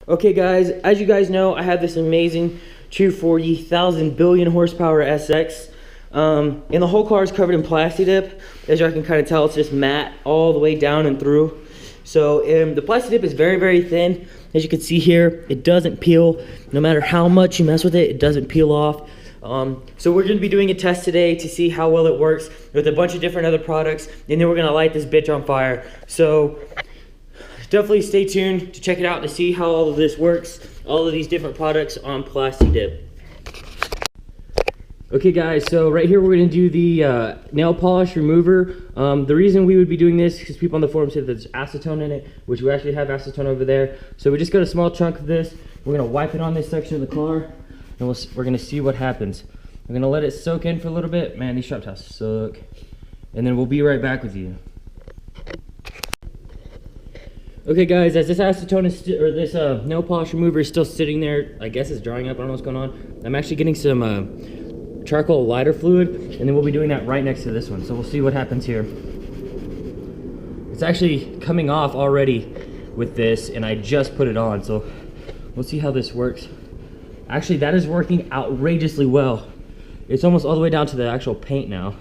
Okay guys, as you guys know, I have this amazing 240,000 billion horsepower SX. And the whole car is covered in Plasti-Dip. As you can kind of tell, it's just matte all the way down and through. So the Plasti-Dip is very, very thin. As you can see here, it doesn't peel. No matter how much you mess with it, it doesn't peel off. So we're going to be doing a test today to see how well it works with a bunch of different other products. And then we're going to light this bitch on fire. So definitely stay tuned to check it out to see how all of this works, all of these different products on Plasti-Dip. Okay guys, so right here we're going to do the nail polish remover. The reason we would be doing this is because people on the forum said there's acetone in it, which we actually have acetone over there. So we just got a small chunk of this. We're going to wipe it on this section of the car, and we're going to see what happens. We're going to let it soak in for a little bit. Man, these shop towels suck. And then we'll be right back with you. Okay guys, as this acetone is this nail polish remover is still sitting there, I guess it's drying up, I don't know what's going on. I'm actually getting some charcoal lighter fluid, and then we'll be doing that right next to this one. So we'll see what happens here. It's actually coming off already with this, and I just put it on, so we'll see how this works. Actually, that is working outrageously well. It's almost all the way down to the actual paint now.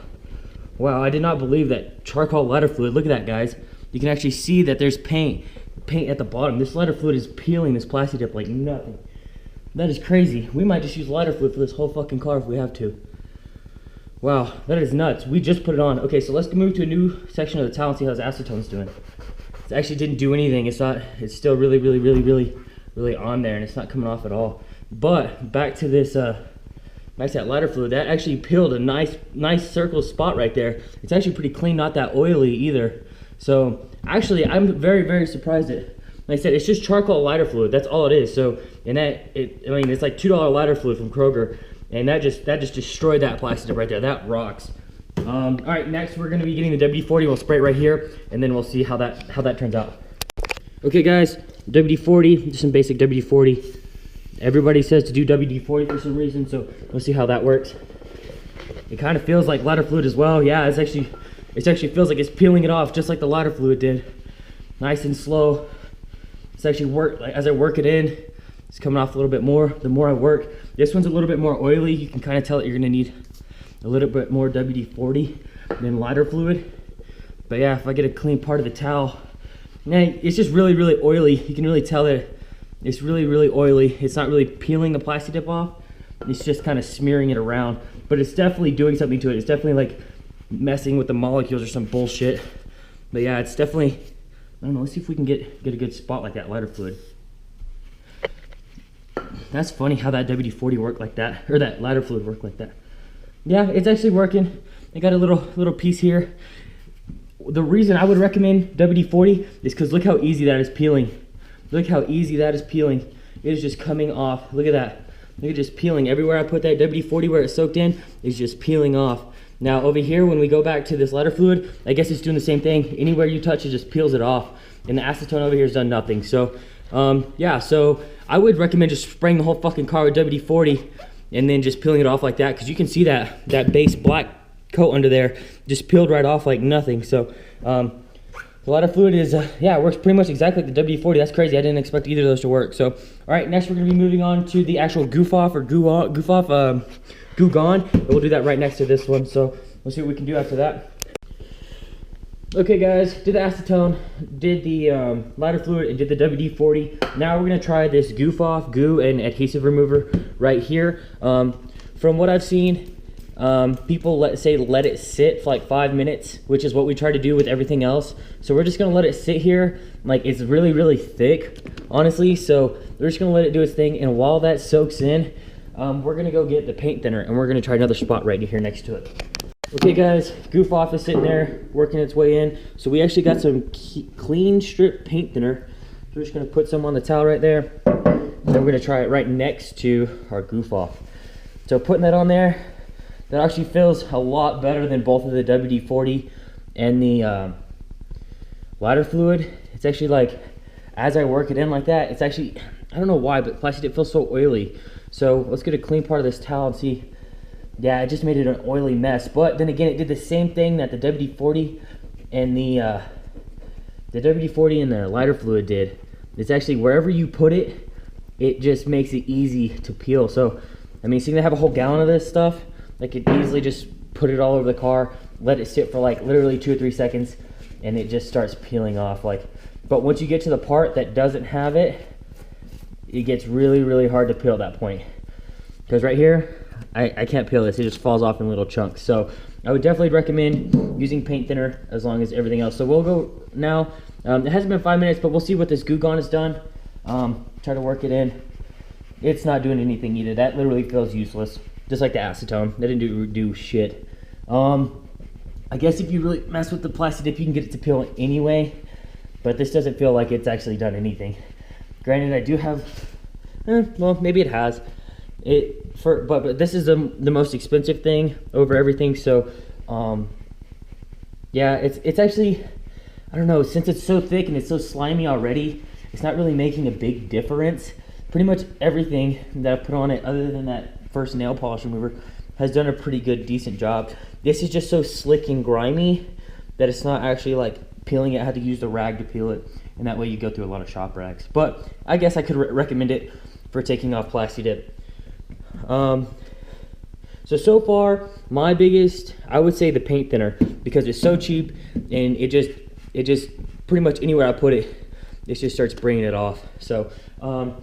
Wow, I did not believe that charcoal lighter fluid, look at that guys. You can actually see that there's paint at the bottom. This lighter fluid is peeling this Plasti-Dip like nothing. That is crazy. We might just use lighter fluid for this whole fucking car if we have to. Wow, that is nuts. We just put it on. Okay, so let's move to a new section of the towel and see how this acetone's doing. It actually didn't do anything. It's still really on there, and it's not coming off at all. But back to this, back to that lighter fluid. That actually peeled a nice circle spot right there. It's actually pretty clean, not that oily either. So actually, I'm very surprised at it. Like I said, it's just charcoal lighter fluid. That's all it is. So, and I mean, it's like $2 lighter fluid from Kroger, and that just destroyed that Plasti-Dip right there. That rocks. All right, next we're gonna be getting the WD-40. We'll spray it right here, and then we'll see how that turns out. Okay, guys, WD-40, just some basic WD-40. Everybody says to do WD-40 for some reason, so we'll see how that works. It kind of feels like lighter fluid as well. Yeah, it actually feels like it's peeling it off just like the lighter fluid did. Nice and slow. It's actually as I work it in, it's coming off a little bit more the more I work. This one's a little bit more oily. You can kind of tell that you're gonna need a little bit more WD-40 than lighter fluid. But yeah, if I get a clean part of the towel, man, it's just really oily. You can really tell that it's really oily. It's not really peeling the Plasti-Dip off. It's just kind of smearing it around. But it's definitely doing something to it. It's definitely like messing with the molecules or some bullshit. But yeah, it's definitely, I don't know, let's see if we can get a good spot like that lighter fluid. That's funny how that WD-40 worked like that, or that lighter fluid worked like that. Yeah, it's actually working. I got a little piece here. The reason I would recommend WD-40 is because look how easy that is peeling. Look how easy that is peeling. It is just coming off. Look at that. Look at just peeling. Everywhere I put that WD-40 where it's soaked in, is just peeling off. Now over here, when we go back to this lighter fluid, I guess it's doing the same thing. Anywhere you touch, it just peels it off. And the acetone over here has done nothing. So yeah, so I would recommend just spraying the whole fucking car with WD-40 and then just peeling it off like that, because you can see that base black coat under there just peeled right off like nothing. So the lighter fluid is, yeah, it works pretty much exactly like the WD-40. That's crazy. I didn't expect either of those to work. So, all right, next we're going to be moving on to the actual Goo Gone. And we'll do that right next to this one. So, we'll see what we can do after that. Okay, guys, did the acetone, did the lighter fluid, and did the WD-40. Now we're going to try this goo and adhesive remover right here. From what I've seen, people let it sit for like 5 minutes, which is what we try to do with everything else. So we're just gonna let it sit here. Like, it's really thick, honestly, so we're just gonna let it do its thing. And while that soaks in, we're gonna go get the paint thinner, and we're gonna try another spot right here next to it. Okay guys, Goof Off is sitting there working its way in. So we actually got some clean strip paint thinner. So we're just gonna put some on the towel right there, and then we're gonna try it right next to our Goof Off. So putting that on there, that actually feels a lot better than both of the WD-40 and the lighter fluid. It's actually like, as I work it in like that, it's actually, I don't know why, but Plasti-Dip feels so oily. So let's get a clean part of this towel and see. Yeah, it just made it an oily mess. But then again, it did the same thing that the WD-40 and the WD-40 and the lighter fluid did. It's actually wherever you put it, it just makes it easy to peel. So, I mean, seeing I have a whole gallon of this stuff, I could easily just put it all over the car, let it sit for like literally 2 or 3 seconds, and it just starts peeling off. Like, but once you get to the part that doesn't have it, it gets really, really hard to peel at that point. Because right here, I can't peel this, it just falls off in little chunks. So I would definitely recommend using paint thinner as long as everything else. So we'll go now. It hasn't been 5 minutes, but we'll see what this Goo Gone has done. Try to work it in. It's not doing anything either. That literally feels useless. Just like the acetone, that didn't do shit. I guess if you really mess with the Plasti-Dip, you can get it to peel anyway, but this doesn't feel like it's actually done anything. Granted, I do have, well, maybe it has. But this is the most expensive thing over everything. So, yeah, it's actually, I don't know, since it's so thick and it's so slimy already, it's not really making a big difference. Pretty much everything that I put on it, other than that first nail polish remover, has done a pretty good, decent job. This is just so slick and grimy that it's not actually like peeling it. I had to use the rag to peel it, and that way you go through a lot of shop rags. But I guess I could recommend it for taking off Plasti-Dip. So far, my biggest, I would say the paint thinner, because it's so cheap, and it just pretty much anywhere I put it, it just starts bringing it off. So, all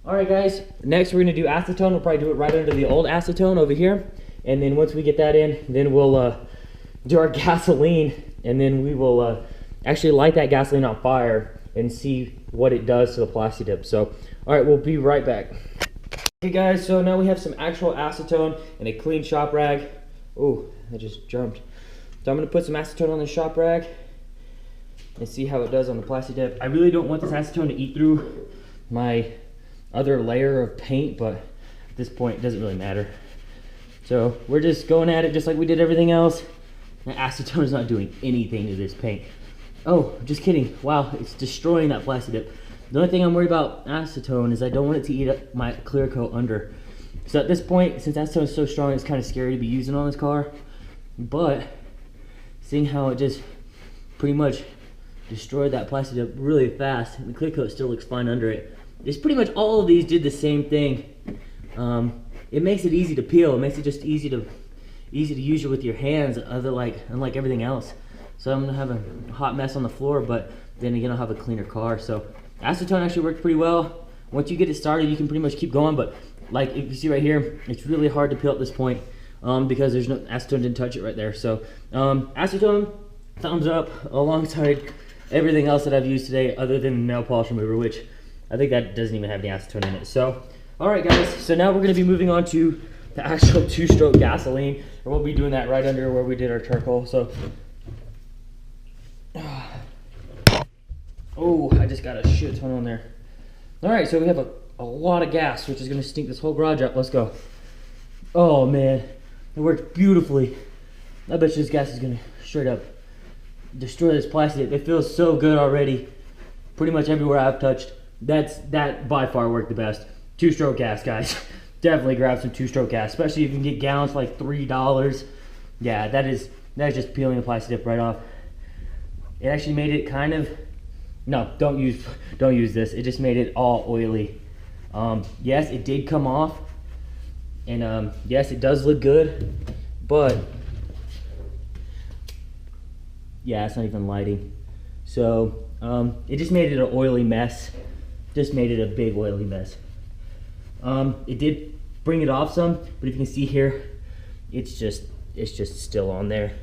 right, guys, next we're gonna do acetone. We'll probably do it right under the old acetone over here. And then once we get that in, then we'll do our gasoline, and then we will actually light that gasoline on fire and see what it does to the Plasti-Dip. So, all right, we'll be right back. Okay, guys, so now we have some actual acetone and a clean shop rag. Oh, I just jumped. So I'm gonna put some acetone on the shop rag and see how it does on the Plasti-Dip. I really don't want this acetone to eat through my other layer of paint, but at this point it doesn't really matter. So we're just going at it just like we did everything else. The acetone is not doing anything to this paint. Oh, just kidding. Wow, it's destroying that Plasti-Dip. The only thing I'm worried about acetone is I don't want it to eat up my clear coat under. So at this point, since acetone is so strong, it's kind of scary to be using on this car. But seeing how it just pretty much destroyed that Plasti-Dip really fast, and the clear coat still looks fine under it. It's pretty much all of these did the same thing. It makes it easy to peel. It makes it just easy to use it with your hands, unlike everything else. So I'm gonna have a hot mess on the floor, but then again I'll have a cleaner car. So acetone actually worked pretty well. Once you get it started, you can pretty much keep going. But like if you see right here, it's really hard to peel at this point because there's no acetone, didn't touch it right there. So acetone, thumbs up alongside everything else that I've used today, other than nail polish remover, which I think that doesn't even have any acetone in it. So, all right, guys. So now we're going to be moving on to the actual two-stroke gasoline, and we'll be doing that right under where we did our charcoal. So, oh, I just got a shit ton on there. All right, so we have a lot of gas, which is going to stink this whole garage up. Let's go. Oh man, it worked beautifully. I bet you this gas is going to straight up destroy this Plasti-Dip. It feels so good already. Pretty much everywhere I've touched, that by far worked the best. Two-stroke gas, guys. Definitely grab some two-stroke gas, especially if you can get gallons for like $3. Yeah, that is just peeling the Plasti-Dip right off. It actually made it kind of, no, don't use this. It just made it all oily. Yes, it did come off, and yes, it does look good, but yeah, it's not even lighting. So it just made it an oily mess. Just made it a big oily mess. It did bring it off some, but if you can see here, it's just still on there.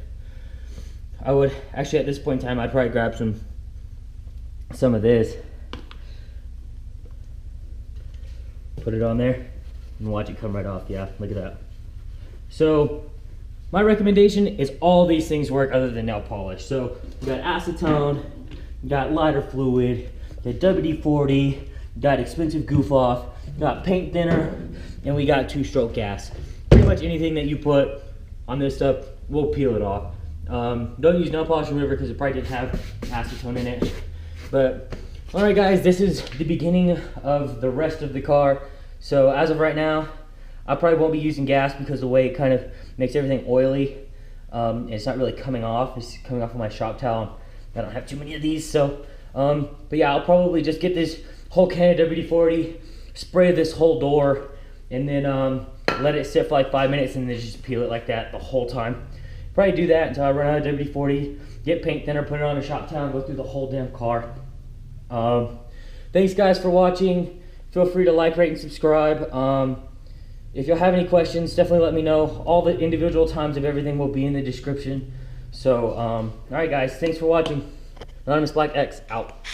I would actually, at this point in time, I'd probably grab some of this, put it on there, and watch it come right off. Yeah, look at that. So my recommendation is all these things work other than nail polish. So we got acetone, we got lighter fluid, we got WD-40, we got expensive goof off, we got paint thinner, and we got two-stroke gas. Pretty much anything that you put on this stuff will peel it off. Don't use nail polish remover because it probably didn't have acetone in it. But all right, guys, this is the beginning of the rest of the car. So as of right now, I probably won't be using gas because the way it kind of makes everything oily, and it's not really coming off. It's coming off of my shop towel. I don't have too many of these, so but yeah, I'll probably just get this whole can of WD-40 spray this whole door, and then let it sit for like 5 minutes, and then just peel it like that the whole time. Probably do that until I run out of WD-40, get paint thinner, put it on a shop towel, go through the whole damn car. Thanks guys for watching. Feel free to like, rate, and subscribe. If you have any questions, definitely let me know. All the individual times of everything will be in the description. So, alright guys, thanks for watching. Anonymous Black X out.